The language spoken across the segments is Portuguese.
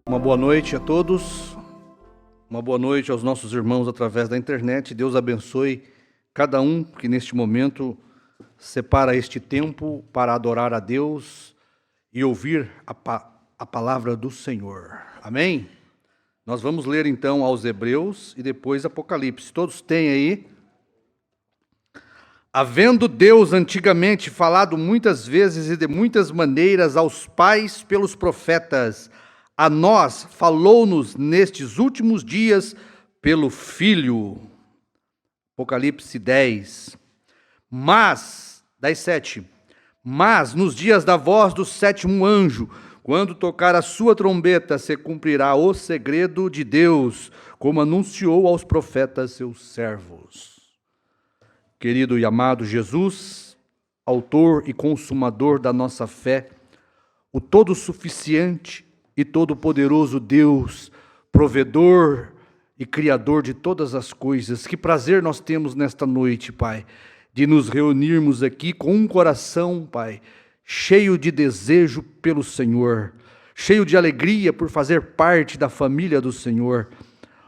Uma boa noite a todos, uma boa noite aos nossos irmãos através da internet. Deus abençoe cada um que neste momento separa este tempo para adorar a Deus e ouvir a palavra do Senhor. Amém? Nós vamos ler então aos Hebreus e depois Apocalipse. Todos têm aí? Havendo Deus antigamente falado muitas vezes e de muitas maneiras aos pais pelos profetas, a nós falou-nos nestes últimos dias pelo Filho. Apocalipse 10. Mas, 10:7. Mas nos dias da voz do sétimo anjo, quando tocar a sua trombeta, se cumprirá o segredo de Deus, como anunciou aos profetas seus servos. Querido e amado Jesus, autor e consumador da nossa fé, o todo-suficiente e todo-poderoso Deus, provedor e criador de todas as coisas, que prazer nós temos nesta noite, Pai, de nos reunirmos aqui com um coração, Pai, cheio de desejo pelo Senhor, cheio de alegria por fazer parte da família do Senhor.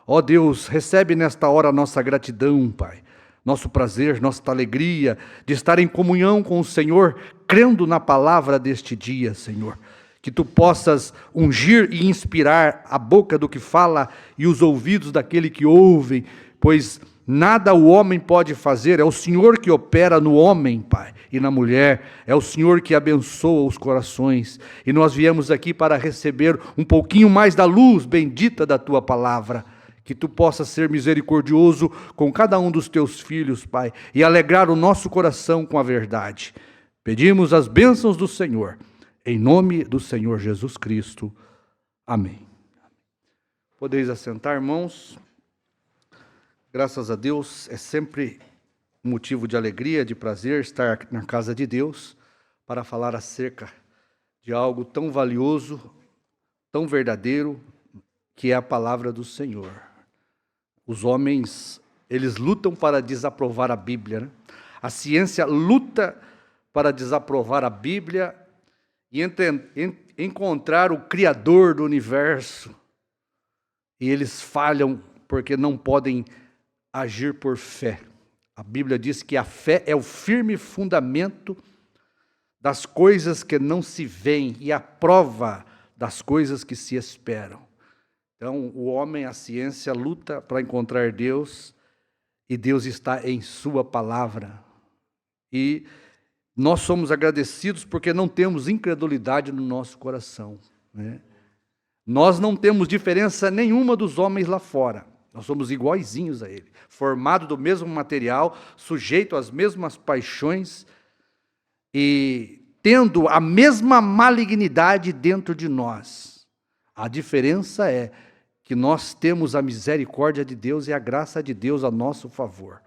Ó Deus, recebe nesta hora a nossa gratidão, Pai, nosso prazer, nossa alegria de estar em comunhão com o Senhor, crendo na palavra deste dia, Senhor. Que Tu possas ungir e inspirar a boca do que fala e os ouvidos daquele que ouve, pois nada o homem pode fazer, é o Senhor que opera no homem, Pai, e na mulher, é o Senhor que abençoa os corações, e nós viemos aqui para receber um pouquinho mais da luz bendita da Tua palavra. Que Tu possas ser misericordioso com cada um dos Teus filhos, Pai, e alegrar o nosso coração com a verdade. Pedimos as bênçãos do Senhor, em nome do Senhor Jesus Cristo. Amém. Podeis assentar, irmãos. Graças a Deus, é sempre um motivo de alegria, de prazer estar na casa de Deus para falar acerca de algo tão valioso, tão verdadeiro, que é a palavra do Senhor. Os homens, eles lutam para desaprovar a Bíblia, né? A ciência luta para desaprovar a Bíblia e encontrar o Criador do universo. E eles falham porque não podem agir por fé. A Bíblia diz que a fé é o firme fundamento das coisas que não se veem e a prova das coisas que se esperam. Então, o homem, a ciência, luta para encontrar Deus, e Deus está em Sua palavra. E nós somos agradecidos porque não temos incredulidade no nosso coração, né? Nós não temos diferença nenhuma dos homens lá fora. Nós somos iguaizinhos a ele, formados do mesmo material, sujeitos às mesmas paixões e tendo a mesma malignidade dentro de nós. A diferença é que nós temos a misericórdia de Deus e a graça de Deus a nosso favor.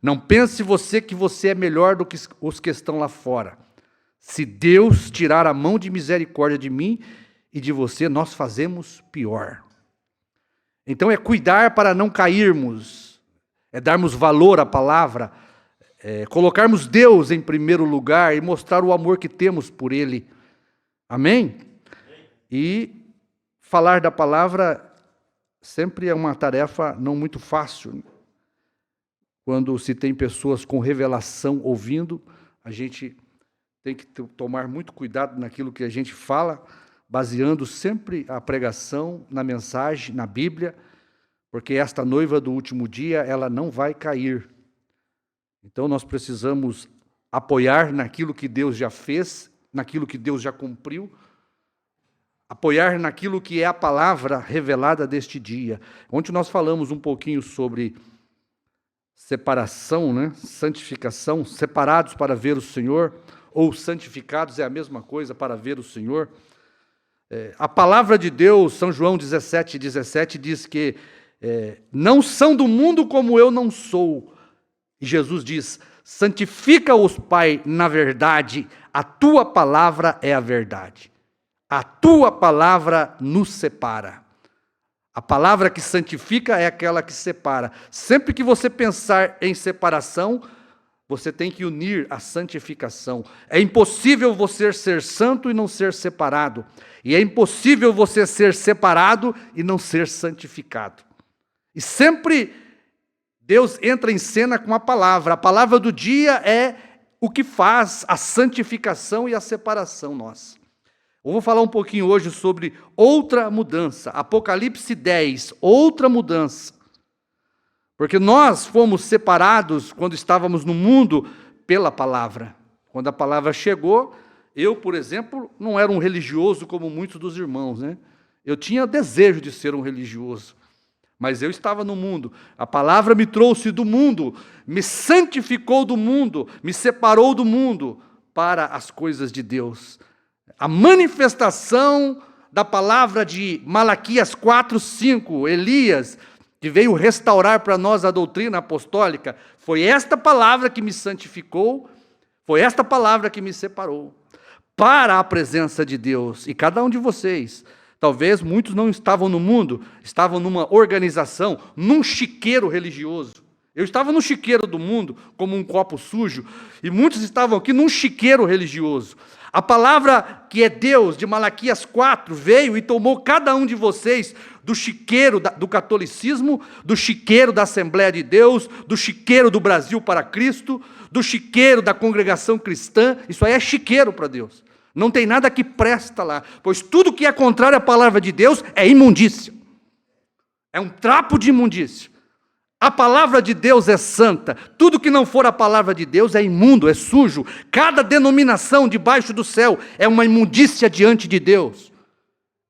Não pense você que você é melhor do que os que estão lá fora. Se Deus tirar a mão de misericórdia de mim e de você, nós fazemos pior. Então é cuidar para não cairmos, é darmos valor à palavra, colocarmos Deus em primeiro lugar e mostrar o amor que temos por Ele. Amém? E falar da palavra sempre é uma tarefa não muito fácil. Quando se tem pessoas com revelação ouvindo, a gente tem que tomar muito cuidado naquilo que a gente fala, baseando sempre a pregação na mensagem, na Bíblia, porque esta noiva do último dia, ela não vai cair. Então nós precisamos apoiar naquilo que Deus já fez, naquilo que Deus já cumpriu, apoiar naquilo que é a palavra revelada deste dia. Ontem nós falamos um pouquinho sobre separação, né? Santificação, separados para ver o Senhor, ou santificados é a mesma coisa, para ver o Senhor. A palavra de Deus, São João 17:17, diz que não são do mundo como eu não sou. E Jesus diz, santifica-os, Pai, na verdade, a Tua palavra é a verdade. A Tua palavra nos separa. A palavra que santifica é aquela que separa. Sempre que você pensar em separação, você tem que unir a santificação. É impossível você ser santo e não ser separado. E é impossível você ser separado e não ser santificado. E sempre Deus entra em cena com a palavra. A palavra do dia é o que faz a santificação e a separação nossa. Eu vou falar um pouquinho hoje sobre outra mudança. Apocalipse 10, outra mudança. Porque nós fomos separados quando estávamos no mundo pela palavra. Quando a palavra chegou, eu, por exemplo, não era um religioso como muitos dos irmãos, né? Eu tinha desejo de ser um religioso, mas eu estava no mundo. A palavra me trouxe do mundo, me santificou do mundo, me separou do mundo para as coisas de Deus. A manifestação da palavra de Malaquias 4:5, Elias, que veio restaurar para nós a doutrina apostólica, foi esta palavra que me santificou, foi esta palavra que me separou para a presença de Deus. E cada um de vocês, talvez muitos não estavam no mundo, estavam numa organização, num chiqueiro religioso. Eu estava no chiqueiro do mundo, como um copo sujo, e muitos estavam aqui num chiqueiro religioso. A palavra que é Deus, de Malaquias 4, veio e tomou cada um de vocês do chiqueiro do catolicismo, do chiqueiro da Assembleia de Deus, do chiqueiro do Brasil para Cristo, do chiqueiro da congregação cristã. Isso aí é chiqueiro para Deus. Não tem nada que presta lá, pois tudo que é contrário à palavra de Deus é imundícia. É um trapo de imundícia. A palavra de Deus é santa, tudo que não for a palavra de Deus é imundo, é sujo. Cada denominação debaixo do céu é uma imundícia diante de Deus.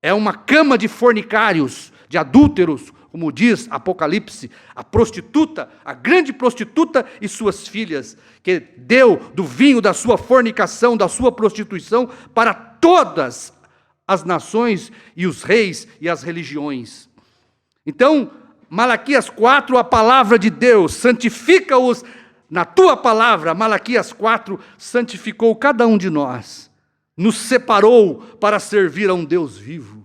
É uma cama de fornicários, de adúlteros, como diz Apocalipse, a prostituta, a grande prostituta e suas filhas, que deu do vinho da sua fornicação, da sua prostituição, para todas as nações e os reis e as religiões. Então, Malaquias 4, a palavra de Deus, santifica-os na tua palavra. Malaquias 4 santificou cada um de nós, nos separou para servir a um Deus vivo.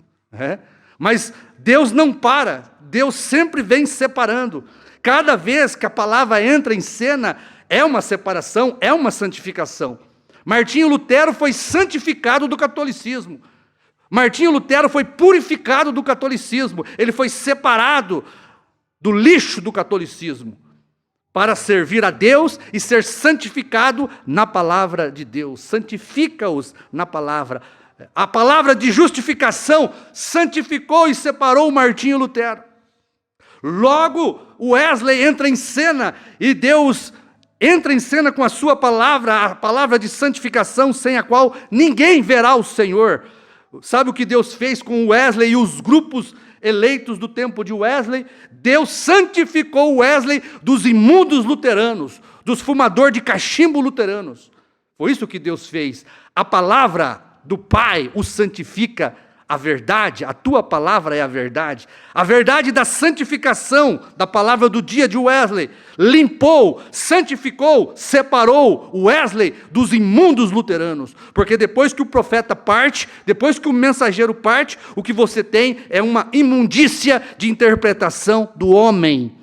Mas Deus não para, Deus sempre vem separando. Cada vez que a palavra entra em cena, é uma separação, é uma santificação. Martinho Lutero foi santificado do catolicismo. Martinho Lutero foi purificado do catolicismo. Ele foi separado do lixo do catolicismo, para servir a Deus e ser santificado na palavra de Deus. Santifica-os na palavra. A palavra de justificação santificou e separou Martinho Lutero. Logo, Wesley entra em cena, e Deus entra em cena com a sua palavra, a palavra de santificação, sem a qual ninguém verá o Senhor. Sabe o que Deus fez com Wesley e os grupos eleitos do tempo de Wesley? Deus santificou Wesley dos imundos luteranos, dos fumadores de cachimbo luteranos. Foi isso que Deus fez. A palavra do Pai o santifica, a verdade, a tua palavra é a verdade. A verdade da santificação, da palavra do dia de Wesley, limpou, santificou, separou Wesley dos imundos luteranos. Porque depois que o profeta parte, depois que o mensageiro parte, o que você tem é uma imundícia de interpretação do homem.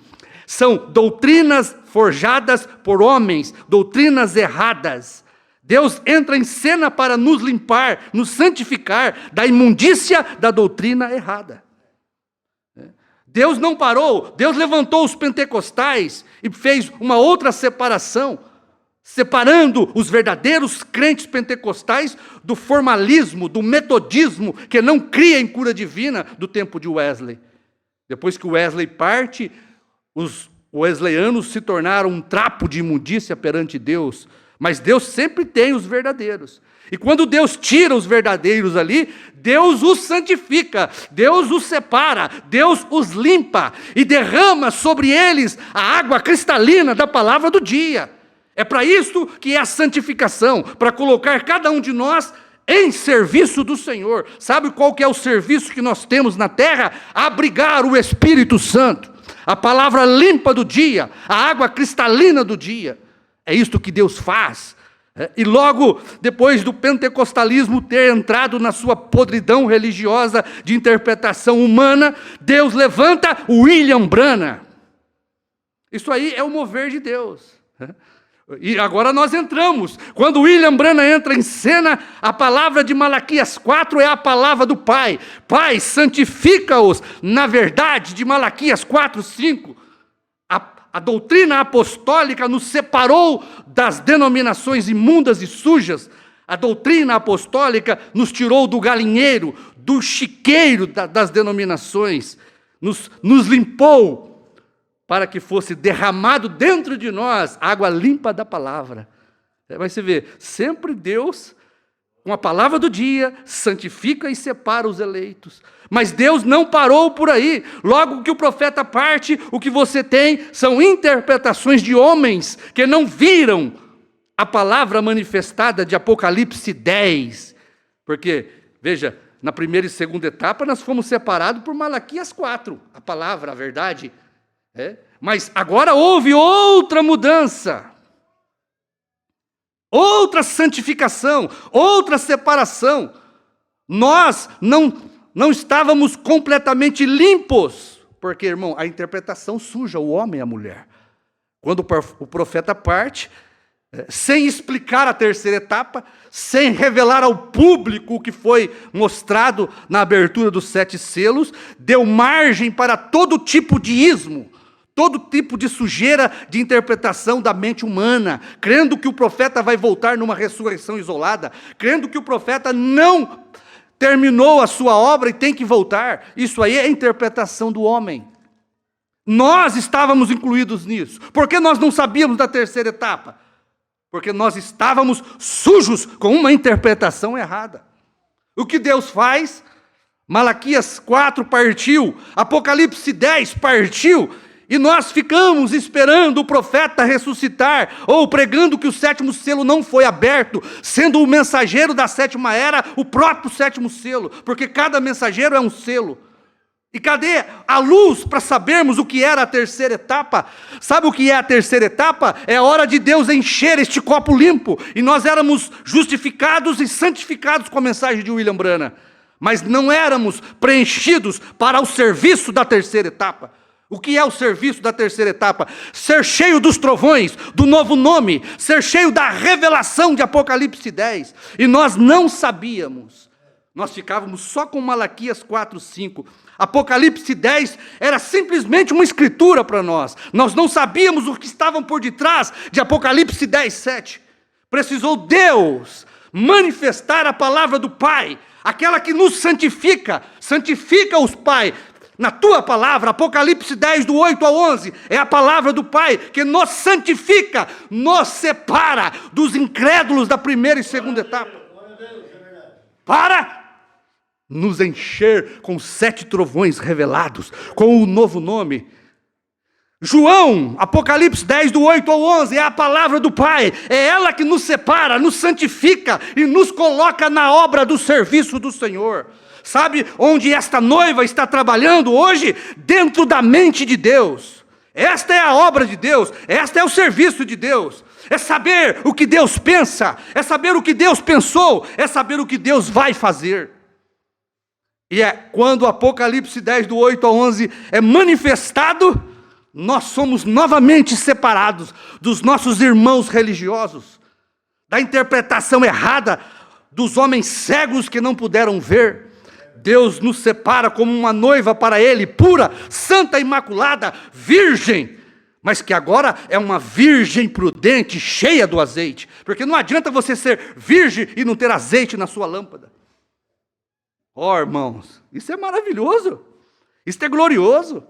São doutrinas forjadas por homens, doutrinas erradas. Deus entra em cena para nos limpar, nos santificar da imundícia da doutrina errada. Deus não parou, Deus levantou os pentecostais e fez uma outra separação, separando os verdadeiros crentes pentecostais do formalismo, do metodismo, que não cria em cura divina do tempo de Wesley. Depois que Wesley parte, os wesleyanos se tornaram um trapo de imundícia perante Deus. Mas Deus sempre tem os verdadeiros. E quando Deus tira os verdadeiros ali, Deus os santifica, Deus os separa, Deus os limpa e derrama sobre eles a água cristalina da palavra do dia. É para isso que é a santificação, para colocar cada um de nós em serviço do Senhor. Sabe qual que é o serviço que nós temos na terra? Abrigar o Espírito Santo, a palavra limpa do dia, a água cristalina do dia. É isto que Deus faz. E logo depois do pentecostalismo ter entrado na sua podridão religiosa de interpretação humana, Deus levanta o William Branham. Isso aí é o mover de Deus. E agora nós entramos. Quando William Branham entra em cena, a palavra de Malaquias 4 é a palavra do Pai. Pai, santifica-os na verdade, de Malaquias 4, 5. A doutrina apostólica nos separou das denominações imundas e sujas. A doutrina apostólica nos tirou do galinheiro, do chiqueiro das denominações. Nos limpou para que fosse derramado dentro de nós a água limpa da palavra. Mas você vê, sempre Deus, com a palavra do dia, santifica e separa os eleitos. Mas Deus não parou por aí. Logo que o profeta parte, o que você tem são interpretações de homens que não viram a palavra manifestada de Apocalipse 10. Porque, veja, na primeira e segunda etapa nós fomos separados por Malaquias 4, a palavra, a verdade. Mas agora houve outra mudança, outra santificação, outra separação. Nós não estávamos completamente limpos, porque, irmão, a interpretação suja o homem e a mulher. Quando o profeta parte, sem explicar a terceira etapa, sem revelar ao público o que foi mostrado na abertura dos 7 selos, deu margem para todo tipo de ismo, todo tipo de sujeira de interpretação da mente humana, crendo que o profeta vai voltar numa ressurreição isolada, crendo que o profeta não terminou a sua obra e tem que voltar. Isso aí é interpretação do homem. Nós estávamos incluídos nisso. Por que nós não sabíamos da terceira etapa? Porque nós estávamos sujos com uma interpretação errada. O que Deus faz? Malaquias 4 partiu, Apocalipse 10 partiu, e nós ficamos esperando o profeta ressuscitar, ou pregando que o 7º selo não foi aberto, sendo o mensageiro da 7ª era o próprio 7º selo, porque cada mensageiro é um selo. E cadê a luz para sabermos o que era a terceira etapa? Sabe o que é a terceira etapa? É a hora de Deus encher este copo limpo, e nós éramos justificados e santificados com a mensagem de William Branham, mas não éramos preenchidos para o serviço da terceira etapa. O que é o serviço da terceira etapa? Ser cheio dos trovões, do novo nome, ser cheio da revelação de Apocalipse 10. E nós não sabíamos. Nós ficávamos só com Malaquias 4, 5. Apocalipse 10 era simplesmente uma escritura para nós. Nós não sabíamos o que estavam por detrás de Apocalipse 10, 7. Precisou Deus manifestar a palavra do Pai, aquela que nos santifica, santifica-os, Pai. Na tua palavra, Apocalipse 10, do 8 ao 11, é a palavra do Pai que nos santifica, nos separa dos incrédulos da primeira e segunda etapa. Para nos encher com 7 trovões revelados, com o novo nome. João, Apocalipse 10, do 8 ao 11, é a palavra do Pai, é ela que nos separa, nos santifica e nos coloca na obra do serviço do Senhor. Sabe onde esta noiva está trabalhando hoje? Dentro da mente de Deus. Esta é a obra de Deus, esta é o serviço de Deus. É saber o que Deus pensa, é saber o que Deus pensou, é saber o que Deus vai fazer. E é quando o Apocalipse 10, do 8 ao 11 é manifestado, nós somos novamente separados dos nossos irmãos religiosos, da interpretação errada dos homens cegos que não puderam ver. Deus nos separa como uma noiva para Ele, pura, santa, imaculada, virgem, mas que agora é uma virgem prudente, cheia do azeite, porque não adianta você ser virgem e não ter azeite na sua lâmpada. Oh, irmãos, isso é maravilhoso, isso é glorioso.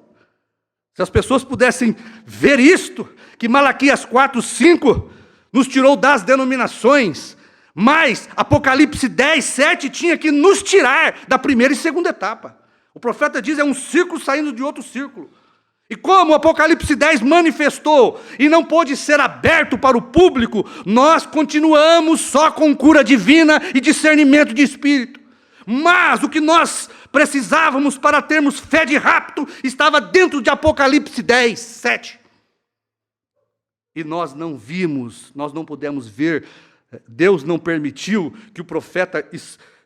Se as pessoas pudessem ver isto, que Malaquias 4, 5 nos tirou das denominações, mas Apocalipse 10, 7 tinha que nos tirar da primeira e segunda etapa. O profeta diz, é um círculo saindo de outro círculo. E como o Apocalipse 10 manifestou e não pôde ser aberto para o público, nós continuamos só com cura divina e discernimento de espírito. Mas o que nós precisávamos para termos fé de rapto estava dentro de Apocalipse 10, 7. E nós não vimos, nós não pudemos ver. Deus não permitiu que o profeta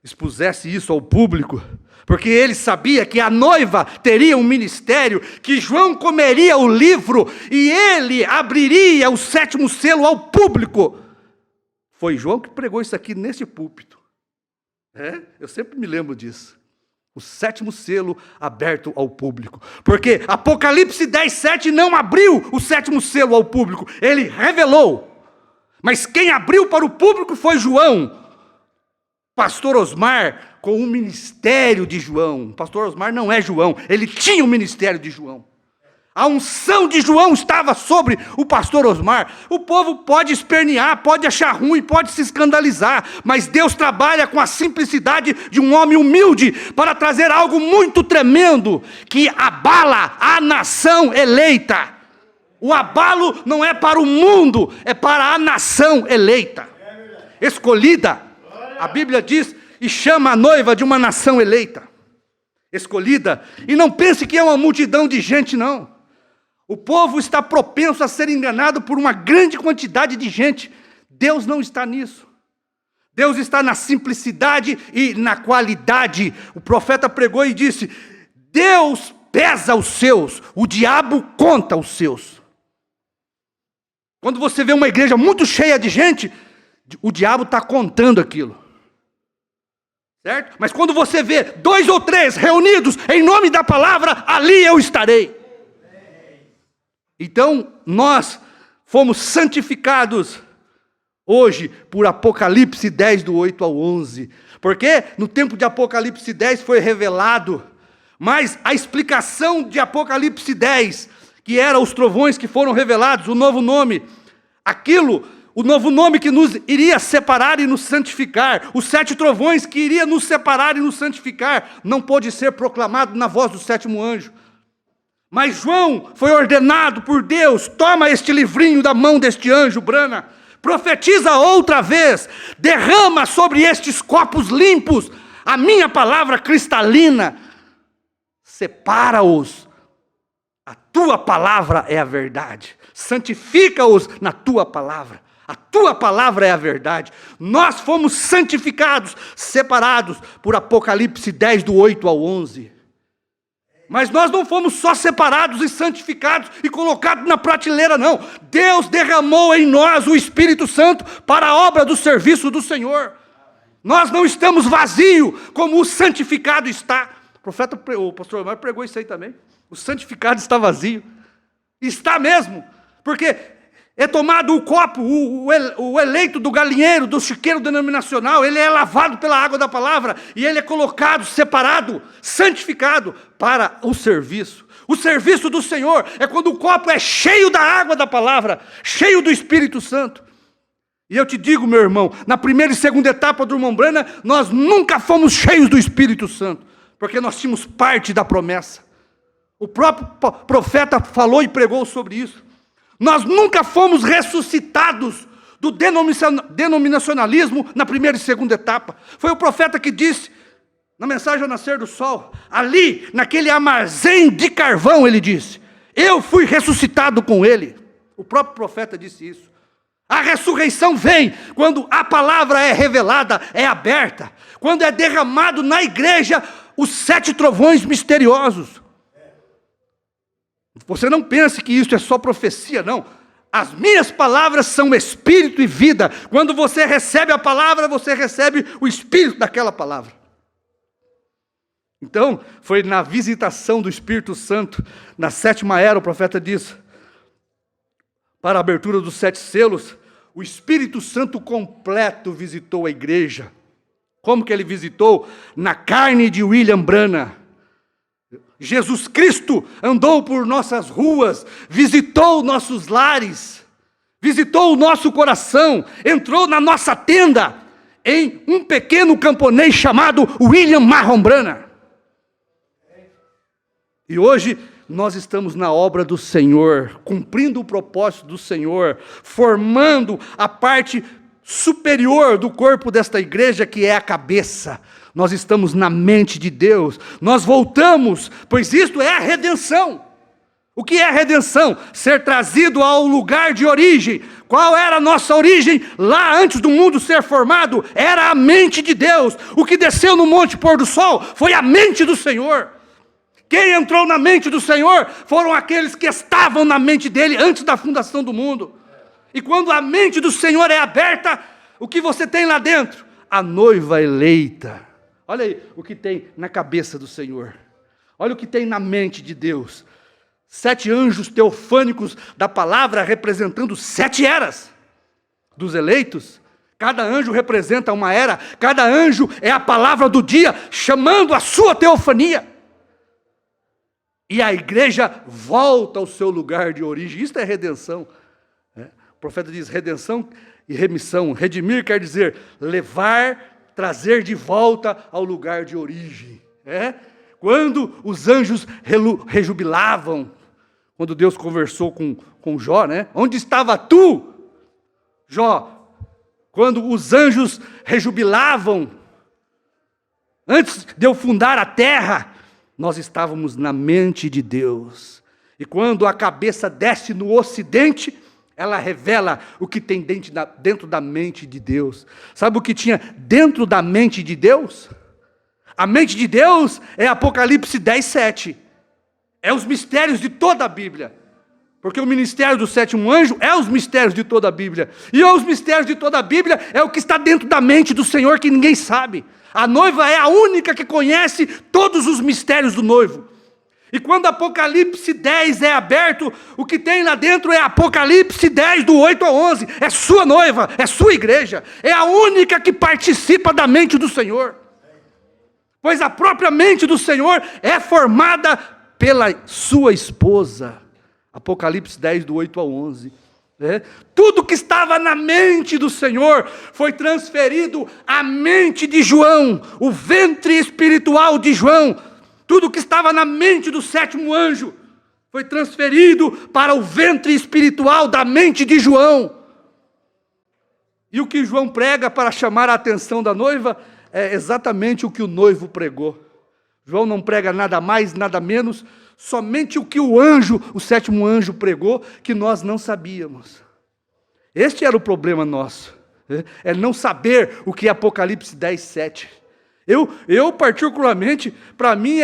expusesse isso ao público, porque ele sabia que a noiva teria um ministério, que João comeria o livro e ele abriria o 7º selo ao público. Foi João que pregou isso aqui nesse púlpito. Eu sempre me lembro disso. O 7º selo aberto ao público. Porque Apocalipse 10:7 não abriu o 7º selo ao público, ele revelou. Mas quem abriu para o público foi João. Pastor Osmar, com o ministério de João. Pastor Osmar não é João, ele tinha o ministério de João. A unção de João estava sobre o pastor Osmar. O povo pode espernear, pode achar ruim, pode se escandalizar, mas Deus trabalha com a simplicidade de um homem humilde para trazer algo muito tremendo que abala a nação eleita. O abalo não é para o mundo, é para a nação eleita, escolhida. A Bíblia diz e chama a noiva de uma nação eleita, escolhida. E não pense que é uma multidão de gente, não. O povo está propenso a ser enganado por uma grande quantidade de gente. Deus não está nisso. Deus está na simplicidade e na qualidade. O profeta pregou e disse: Deus pesa os seus, o diabo conta os seus. Quando você vê uma igreja muito cheia de gente, o diabo está contando aquilo. Certo? Mas quando você vê 2 ou 3 reunidos em nome da palavra, ali eu estarei. Então, nós fomos santificados hoje por Apocalipse 10, do 8 ao 11. Porque no tempo de Apocalipse 10 foi revelado, mas a explicação de Apocalipse 10, que eram os trovões que foram revelados, o novo nome, o novo nome que nos iria separar e nos santificar, os 7 trovões que iria nos separar e nos santificar, não pôde ser proclamado na voz do 7º anjo. Mas João foi ordenado por Deus: toma este livrinho da mão deste anjo, Brana, profetiza outra vez, derrama sobre estes copos limpos a minha palavra cristalina, separa-os, a tua palavra é a verdade, santifica-os na tua palavra. A tua palavra é a verdade. Nós fomos santificados, separados por Apocalipse 10, do 8 ao 11. Mas nós não fomos só separados e santificados e colocados na prateleira, não. Deus derramou em nós o Espírito Santo para a obra do serviço do Senhor. Nós não estamos vazios como o santificado está. O pastor Omar pregou isso aí também. O santificado está vazio. Está mesmo, porque é tomado o copo, o eleito do galinheiro, do chiqueiro denominacional, ele é lavado pela água da palavra, e ele é colocado, separado, santificado para o serviço. O serviço do Senhor é quando o copo é cheio da água da palavra, cheio do Espírito Santo. E eu te digo, meu irmão, na primeira e segunda etapa do Irmão Brana, nós nunca fomos cheios do Espírito Santo, porque nós tínhamos parte da promessa. O próprio profeta falou e pregou sobre isso. Nós nunca fomos ressuscitados do denominacionalismo na primeira e segunda etapa. Foi o profeta que disse, na mensagem ao nascer do sol, ali, naquele armazém de carvão, ele disse: eu fui ressuscitado com ele. O próprio profeta disse isso. A ressurreição vem quando a palavra é revelada, é aberta. Quando é derramado na igreja os 7 trovões misteriosos. Você não pense que isso é só profecia, não. As minhas palavras são espírito e vida. Quando você recebe a palavra, você recebe o espírito daquela palavra. Então, foi na visitação do Espírito Santo, na 7ª era, o profeta diz, para a abertura dos 7 selos, o Espírito Santo completo visitou a igreja. Como que ele visitou? Na carne de William Branham. Jesus Cristo andou por nossas ruas, visitou nossos lares, visitou o nosso coração, entrou na nossa tenda, em um pequeno camponês chamado William Marron Branham. E hoje nós estamos na obra do Senhor, cumprindo o propósito do Senhor, formando a parte superior do corpo desta igreja, que é a cabeça. Nós estamos na mente de Deus, nós voltamos, pois isto é a redenção. O que é redenção? Ser trazido ao lugar de origem. Qual era a nossa origem? Lá antes do mundo ser formado, era a mente de Deus. O que desceu no monte pôr do sol foi a mente do Senhor. Quem entrou na mente do Senhor foram aqueles que estavam na mente dele antes da fundação do mundo. E quando a mente do Senhor é aberta, o que você tem lá dentro? A noiva eleita. Olha aí o que tem na cabeça do Senhor. Olha o que tem na mente de Deus. 7 anjos teofânicos da palavra representando 7 eras dos eleitos. Cada anjo representa uma era. Cada anjo é a palavra do dia chamando a sua teofania. E a igreja volta ao seu lugar de origem. Isso é redenção. O profeta diz redenção e remissão. Redimir quer dizer levar, trazer de volta ao lugar de origem. Quando os anjos rejubilavam, quando Deus conversou com Jó, onde estava tu, Jó? Quando os anjos rejubilavam, antes de eu fundar a terra, nós estávamos na mente de Deus. E quando a cabeça desce no ocidente, ela revela o que tem dentro da mente de Deus. Sabe o que tinha dentro da mente de Deus? A mente de Deus é Apocalipse 10, 7. É os mistérios de toda a Bíblia. Porque o ministério do 7º anjo é os mistérios de toda a Bíblia. E os mistérios de toda a Bíblia é o que está dentro da mente do Senhor que ninguém sabe. A noiva é a única que conhece todos os mistérios do noivo. E quando Apocalipse 10 é aberto, o que tem lá dentro é Apocalipse 10, do 8 ao 11. É sua noiva, é sua igreja. É a única que participa da mente do Senhor. Pois a própria mente do Senhor é formada pela sua esposa. Apocalipse 10, do 8 ao 11. Tudo que estava na mente do Senhor foi transferido à mente de João, o ventre espiritual de João. Tudo que estava na mente do 7º anjo foi transferido para o ventre espiritual da mente de João. E o que João prega para chamar a atenção da noiva é exatamente o que o noivo pregou. João não prega nada mais, nada menos, somente o que o 7º anjo pregou, que nós não sabíamos. Este era o problema nosso, é não saber o que é Apocalipse 10, 7. Eu particularmente, para mim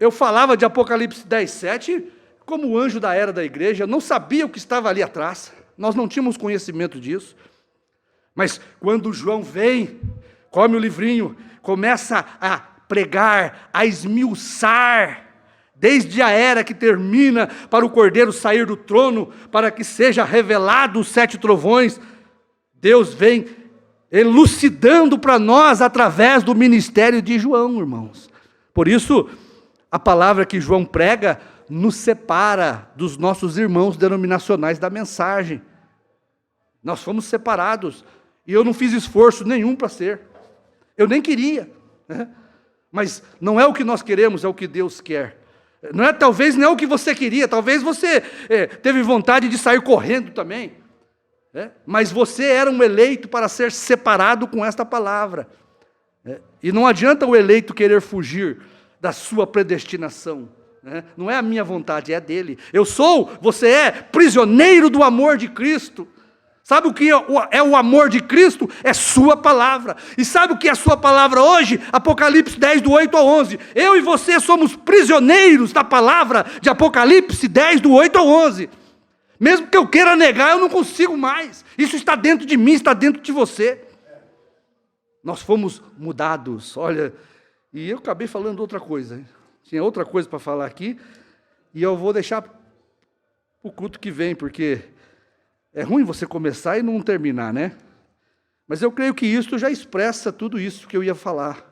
eu falava de Apocalipse 10, 7 como anjo da era da igreja, eu não sabia o que estava ali atrás, nós não tínhamos conhecimento disso. Mas quando João vem, come o livrinho, começa a pregar, a esmiuçar, desde a era que termina para o Cordeiro sair do trono, para que seja revelado os 7 trovões, Deus vem elucidando para nós através do ministério de João, irmãos. Por isso, a palavra que João prega nos separa dos nossos irmãos denominacionais da mensagem. Nós fomos separados, e eu não fiz esforço nenhum para ser. Eu nem queria, mas não é o que nós queremos, é o que Deus quer. Talvez não é o que você queria, talvez você teve vontade de sair correndo também. Mas você era um eleito para ser separado com esta palavra. E não adianta o eleito querer fugir da sua predestinação. Não é a minha vontade, é a dele. Você é prisioneiro do amor de Cristo. Sabe o que é o amor de Cristo? É sua palavra. E sabe o que é a sua palavra hoje? Apocalipse 10, do 8 ao 11. Eu e você somos prisioneiros da palavra de Apocalipse 10, do 8 ao 11. Mesmo que eu queira negar, eu não consigo mais. Isso está dentro de mim, está dentro de você. Nós fomos mudados. Olha, e eu acabei falando outra coisa. Hein? Tinha outra coisa para falar aqui, e eu vou deixar o culto que vem, porque é ruim você começar e não terminar, né? Mas eu creio que isso já expressa tudo isso que eu ia falar.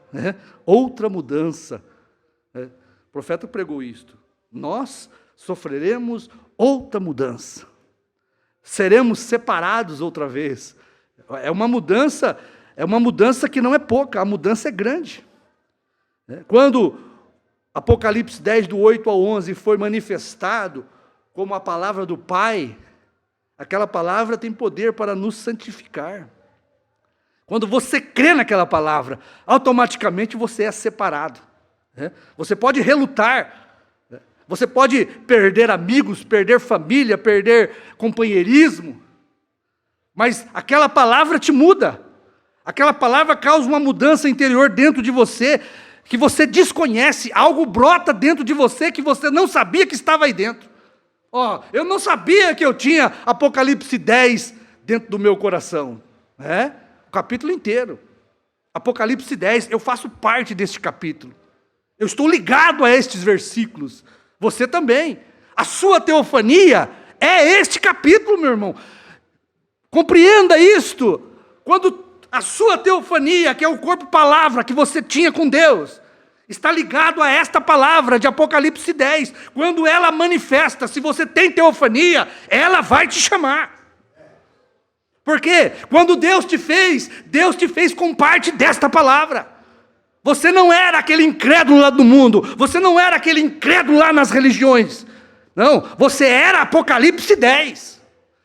Outra mudança. O profeta pregou isto. Nós sofreremos outra mudança. Seremos separados outra vez. É uma mudança que não é pouca, a mudança é grande. Quando Apocalipse 10, do 8 ao 11 foi manifestado como a palavra do Pai, aquela palavra tem poder para nos santificar. Quando você crê naquela palavra, automaticamente você é separado. Você pode relutar, Você pode perder amigos, perder família, perder companheirismo, mas aquela palavra te muda. Aquela palavra causa uma mudança interior dentro de você, que você desconhece, algo brota dentro de você que você não sabia que estava aí dentro. Eu não sabia que eu tinha Apocalipse 10 dentro do meu coração. O capítulo inteiro. Apocalipse 10, eu faço parte deste capítulo. Eu estou ligado a estes versículos. Você também. A sua teofania é este capítulo, meu irmão. Compreenda isto. Quando a sua teofania, que é o corpo-palavra que você tinha com Deus, está ligado a esta palavra de Apocalipse 10. Quando ela manifesta, se você tem teofania, ela vai te chamar. Porque quando Deus te fez com parte desta palavra. Você não era aquele incrédulo lá do mundo, você não era aquele incrédulo lá nas religiões. Não, você era Apocalipse 10.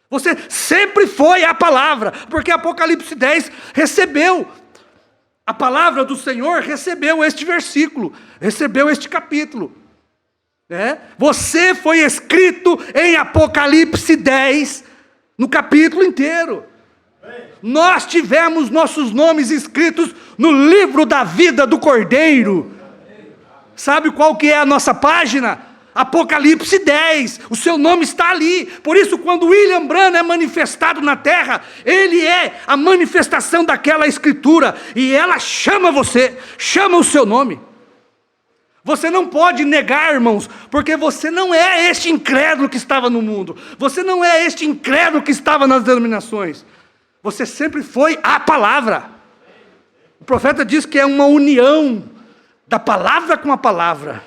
Você sempre foi a palavra, porque Apocalipse 10 recebeu, a palavra do Senhor recebeu este versículo, recebeu este capítulo. Você foi escrito em Apocalipse 10, no capítulo inteiro. Nós tivemos nossos nomes escritos no livro da vida do Cordeiro. Sabe qual que é a nossa página? Apocalipse 10, o seu nome está ali. Por isso, quando William Branham é manifestado na terra, ele é a manifestação daquela escritura, e ela chama você, chama o seu nome. Você não pode negar, irmãos, porque você não é este incrédulo que estava no mundo, você não é este incrédulo que estava nas denominações, você sempre foi a palavra. O profeta diz que é uma união da palavra com a palavra.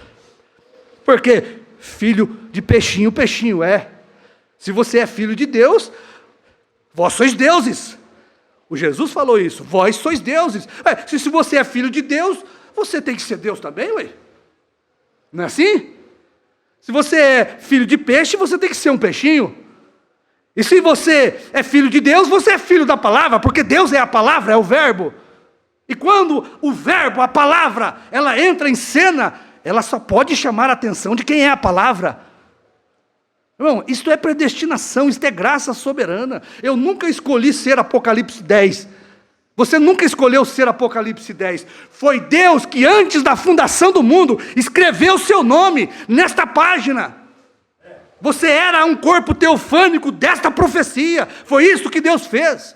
Porque filho de peixinho, peixinho é. Se você é filho de Deus, vós sois deuses. O Jesus falou isso, vós sois deuses. Se você é filho de Deus, você tem que ser Deus também, ué. Não é assim? Se você é filho de peixe, você tem que ser um peixinho. E se você é filho de Deus, você é filho da palavra, porque Deus é a palavra, é o verbo. E quando o verbo, a palavra, ela entra em cena, ela só pode chamar a atenção de quem é a palavra. Irmão, isto é predestinação, isto é graça soberana. Eu nunca escolhi ser Apocalipse 10. Você nunca escolheu ser Apocalipse 10. Foi Deus que antes da fundação do mundo escreveu o seu nome nesta página. Você era um corpo teofânico desta profecia. Foi isso que Deus fez.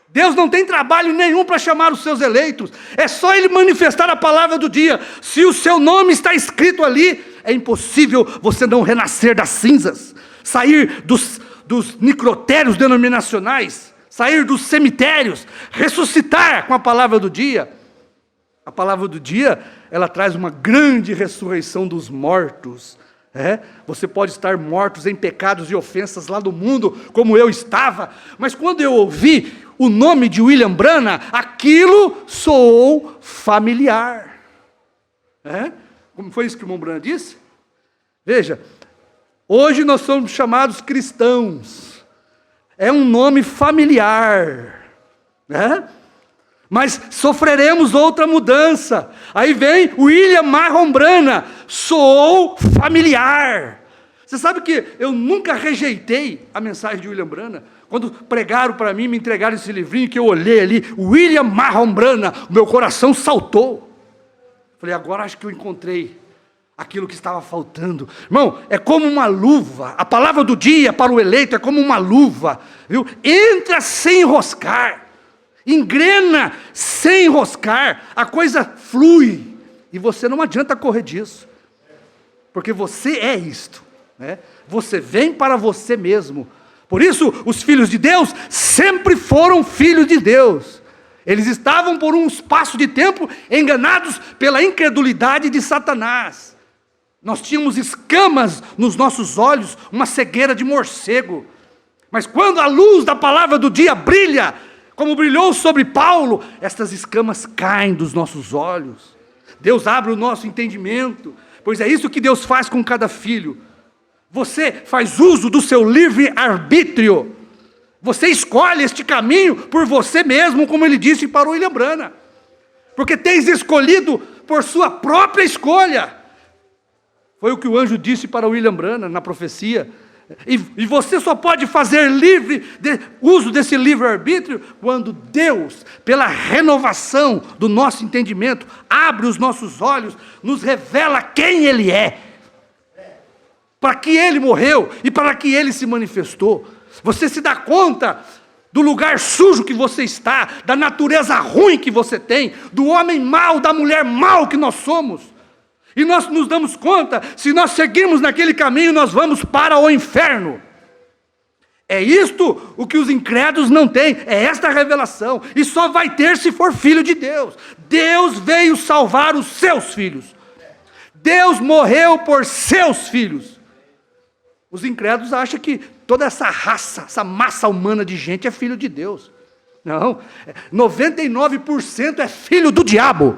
Deus não tem trabalho nenhum para chamar os seus eleitos. É só Ele manifestar a palavra do dia. Se o seu nome está escrito ali, é impossível você não renascer das cinzas, sair dos necrotérios denominacionais, sair dos cemitérios, ressuscitar com a palavra do dia. A palavra do dia, ela traz uma grande ressurreição dos mortos. Você pode estar mortos em pecados e ofensas lá do mundo, como eu estava, mas quando eu ouvi o nome de William Branham, aquilo soou familiar. Como foi isso que o irmão Branham disse? Veja, hoje nós somos chamados cristãos, é um nome familiar, mas sofreremos outra mudança. Aí vem William Marron Branham, soou familiar. Você sabe que eu nunca rejeitei a mensagem de William Branham. Quando pregaram para mim, me entregaram esse livrinho que eu olhei ali, William Marron Branham, o meu coração saltou. Falei, agora acho que eu encontrei aquilo que estava faltando. Irmão, é como uma luva. A palavra do dia para o eleito é como uma luva, viu? Entra sem enroscar, engrena sem enroscar, a coisa flui, e você não adianta correr disso, porque você é isto, você vem para você mesmo. Por isso, os filhos de Deus sempre foram filhos de Deus. Eles estavam por um espaço de tempo enganados pela incredulidade de Satanás. Nós tínhamos escamas nos nossos olhos, uma cegueira de morcego. Mas quando a luz da palavra do dia brilha, como brilhou sobre Paulo, estas escamas caem dos nossos olhos. Deus abre o nosso entendimento, pois é isso que Deus faz com cada filho. Você faz uso do seu livre-arbítrio. Você escolhe este caminho por você mesmo, como ele disse para o William Branham. Porque tens escolhido por sua própria escolha. Foi o que o anjo disse para William Branham na profecia. E você só pode fazer uso desse livre-arbítrio quando Deus, pela renovação do nosso entendimento, abre os nossos olhos, nos revela quem Ele é, para que Ele morreu e para que Ele se manifestou. Você se dá conta do lugar sujo que você está, da natureza ruim que você tem, do homem mau, da mulher mau que nós somos. E nós nos damos conta, se nós seguirmos naquele caminho, nós vamos para o inferno. É isto o que os incrédulos não têm, é esta revelação. E só vai ter se for filho de Deus. Deus veio salvar os seus filhos. Deus morreu por seus filhos. Os incrédulos acham que toda essa raça, essa massa humana de gente é filho de Deus. Não, 99% é filho do diabo.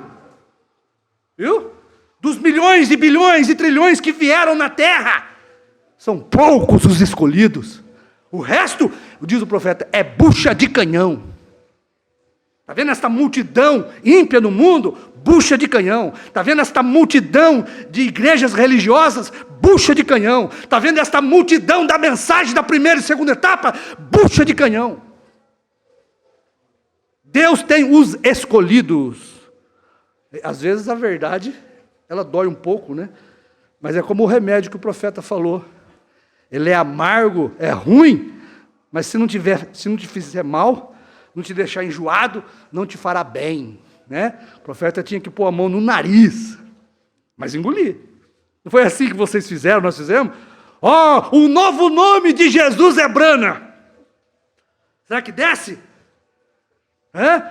Viu? Dos milhões e bilhões e trilhões que vieram na terra, são poucos os escolhidos. O resto, diz o profeta, é bucha de canhão. Está vendo esta multidão ímpia no mundo? Bucha de canhão. Está vendo esta multidão de igrejas religiosas? Bucha de canhão. Está vendo esta multidão da mensagem da primeira e segunda etapa? Bucha de canhão. Deus tem os escolhidos. Às vezes a verdade, ela dói um pouco, né? Mas é como o remédio que o profeta falou. Ele é amargo, é ruim, mas se não te fizer mal, não te deixar enjoado, não te fará bem, né? O profeta tinha que pôr a mão no nariz, mas engolir. Não foi assim que vocês fizeram, nós fizemos? O novo nome de Jesus é Brana. Será que desce?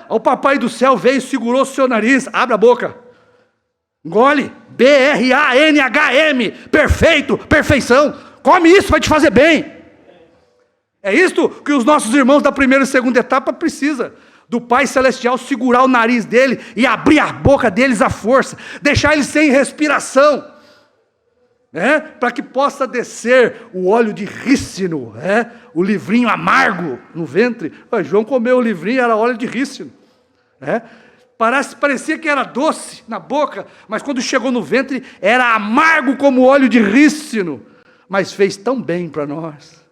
O papai do céu veio e segurou o seu nariz, abre a boca. Engole, BRANHM, perfeito, perfeição. Come isso, vai te fazer bem. É isto que os nossos irmãos da primeira e segunda etapa precisam. Do Pai Celestial segurar o nariz dele e abrir a boca deles à força. Deixar eles sem respiração. Para que possa descer o óleo de rícino, o livrinho amargo no ventre. João comeu o livrinho, era óleo de rícino. Parecia que era doce na boca, mas quando chegou no ventre, era amargo como óleo de rícino. Mas fez tão bem para nós.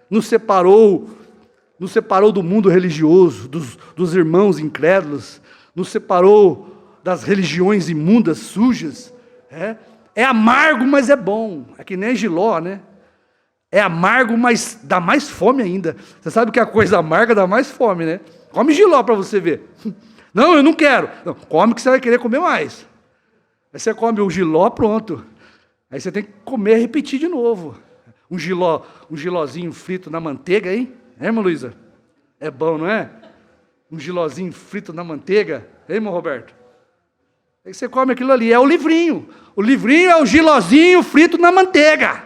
Nos separou do mundo religioso, dos irmãos incrédulos, nos separou das religiões imundas, sujas. É amargo, mas é bom. É que nem Giló, né? É amargo, mas dá mais fome ainda. Você sabe que a coisa amarga dá mais fome, né? Come Giló para você ver. Não, eu não quero. Não, come que você vai querer comer mais. Aí você come o Giló, pronto. Aí você tem que comer e repetir de novo. Um gilózinho frito na manteiga, hein? Irmã Luísa? É bom, não é? Um gilózinho frito na manteiga. Hein, irmão Roberto? Aí você come aquilo ali, é o livrinho. O livrinho é o gilózinho frito na manteiga.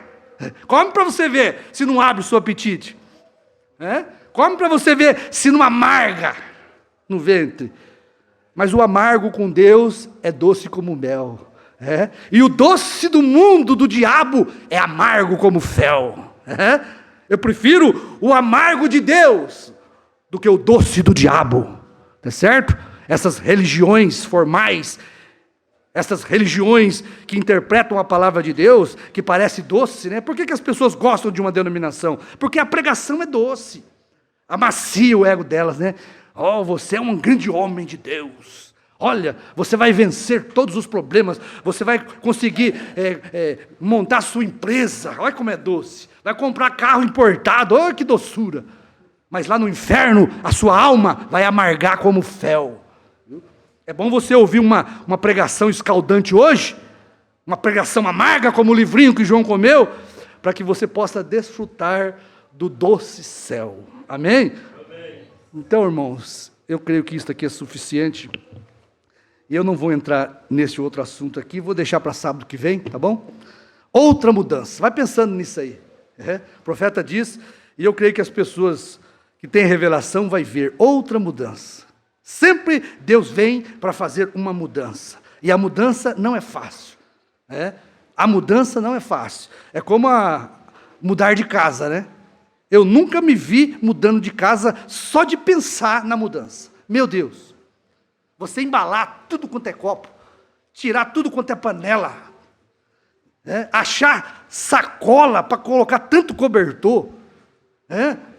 Come para você ver se não abre o seu apetite. Come para você ver se não amarga no ventre. Mas o amargo com Deus é doce como mel. E o doce do mundo, do diabo, é amargo como fel. Eu prefiro o amargo de Deus do que o doce do diabo. Tá certo? Essas religiões formais, essas religiões que interpretam a palavra de Deus, que parece doce, né? Por que as pessoas gostam de uma denominação? Porque a pregação é doce. Amacia o ego delas, né? Você é um grande homem de Deus. Olha, você vai vencer todos os problemas. Você vai conseguir montar sua empresa. Olha como é doce. Vai comprar carro importado. Olha que doçura. Mas lá no inferno, a sua alma vai amargar como fel. É bom você ouvir uma pregação escaldante hoje, uma pregação amarga como o livrinho que João comeu, para que você possa desfrutar do doce céu. Amém? Amém? Então, irmãos, eu creio que isso aqui é suficiente. E eu não vou entrar nesse outro assunto aqui, vou deixar para sábado que vem, tá bom? Outra mudança, vai pensando nisso aí. O profeta diz, e eu creio que as pessoas que têm revelação vai ver outra mudança. Sempre Deus vem para fazer uma mudança. E a mudança não é fácil. A mudança não é fácil. É como mudar de casa, né? Eu nunca me vi mudando de casa só de pensar na mudança. Meu Deus. Você embalar tudo quanto é copo. Tirar tudo quanto é panela. Achar sacola para colocar tanto cobertor,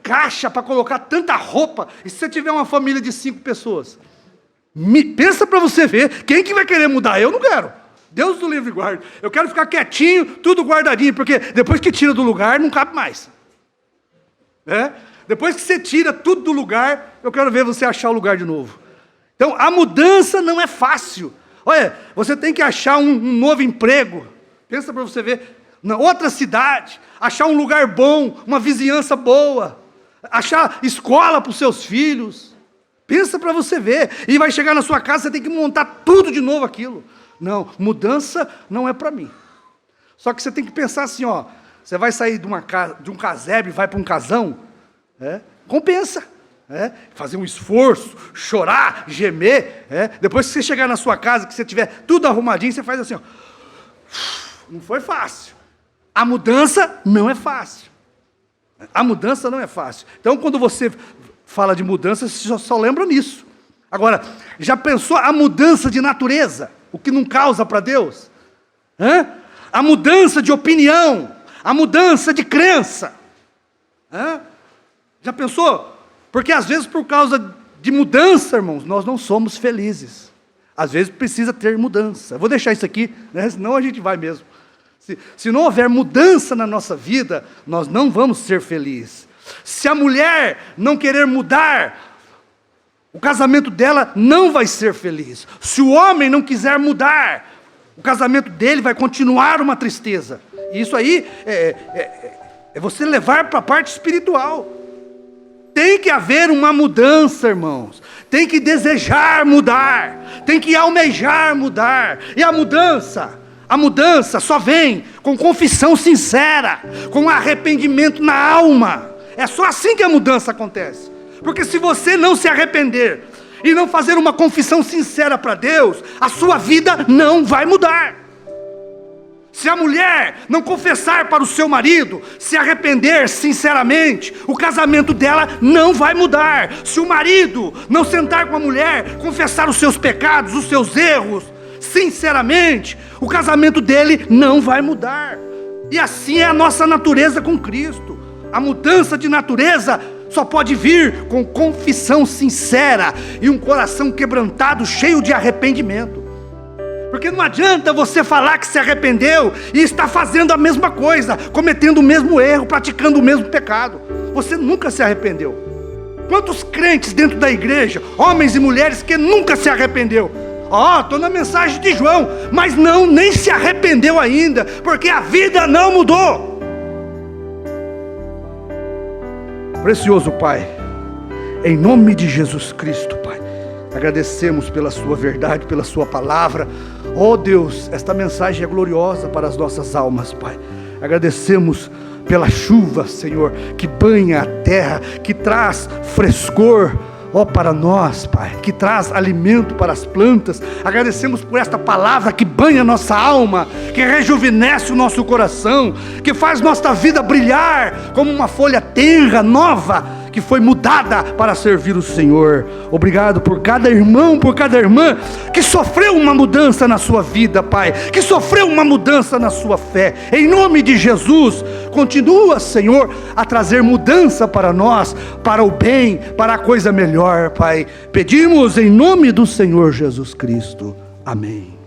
caixa para colocar tanta roupa. E se você tiver uma família de 5 pessoas? Pensa para você ver, quem que vai querer mudar? Eu não quero. Deus do livre guarda. Eu quero ficar quietinho, tudo guardadinho, porque depois que tira do lugar, não cabe mais. Depois que você tira tudo do lugar, eu quero ver você achar o lugar de novo. Então, a mudança não é fácil. Olha, você tem que achar um novo emprego. Pensa para você ver, na outra cidade, achar um lugar bom, uma vizinhança boa, achar escola para os seus filhos. Pensa para você ver. E vai chegar na sua casa, você tem que montar tudo de novo aquilo. Não, mudança não é para mim. Só que você tem que pensar assim, você vai sair de um casebre e vai para um casão, compensa. Fazer um esforço, chorar, gemer. Depois que você chegar na sua casa, que você tiver tudo arrumadinho, você faz assim, não foi fácil. A mudança não é fácil. A mudança não é fácil. Então, quando você fala de mudança, você só lembra nisso. Agora, já pensou a mudança de natureza? O que não causa para Deus? A mudança de opinião, a mudança de crença. Já pensou? Porque às vezes por causa de mudança, irmãos, nós não somos felizes. Às vezes precisa ter mudança. Eu vou deixar isso aqui, senão a gente vai mesmo. Se não houver mudança na nossa vida, nós não vamos ser felizes. Se a mulher não querer mudar, o casamento dela não vai ser feliz. Se o homem não quiser mudar, o casamento dele vai continuar uma tristeza. E isso aí é você levar para a parte espiritual. Tem que haver uma mudança, irmãos. Tem que desejar mudar. Tem que almejar mudar. E a mudança só vem com confissão sincera, com arrependimento na alma. É só assim que a mudança acontece. Porque se você não se arrepender e não fazer uma confissão sincera para Deus, a sua vida não vai mudar. Se a mulher não confessar para o seu marido, se arrepender sinceramente, o casamento dela não vai mudar. Se o marido não sentar com a mulher, confessar os seus pecados, os seus erros, sinceramente, o casamento dele não vai mudar. E assim é a nossa natureza com Cristo. A mudança de natureza só pode vir com confissão sincera e um coração quebrantado, cheio de arrependimento. Porque não adianta você falar que se arrependeu e está fazendo a mesma coisa, cometendo o mesmo erro, praticando o mesmo pecado. Você nunca se arrependeu. Quantos crentes dentro da igreja, homens e mulheres que nunca se arrependeu? Estou na mensagem de João, mas nem se arrependeu ainda, porque a vida não mudou. Precioso Pai, em nome de Jesus Cristo, Pai, agradecemos pela sua verdade, pela sua palavra. Deus, esta mensagem é gloriosa para as nossas almas, Pai. Agradecemos pela chuva, Senhor, que banha a terra, que traz frescor, para nós, Pai, que traz alimento para as plantas. Agradecemos por esta palavra que banha a nossa alma, que rejuvenesce o nosso coração, que faz nossa vida brilhar como uma folha tenra, nova, que foi mudada para servir o Senhor. Obrigado por cada irmão, por cada irmã que sofreu uma mudança na sua vida, Pai, que sofreu uma mudança na sua fé. Em nome de Jesus, continua, Senhor, a trazer mudança para nós, para o bem, para a coisa melhor, Pai. Pedimos em nome do Senhor Jesus Cristo. Amém.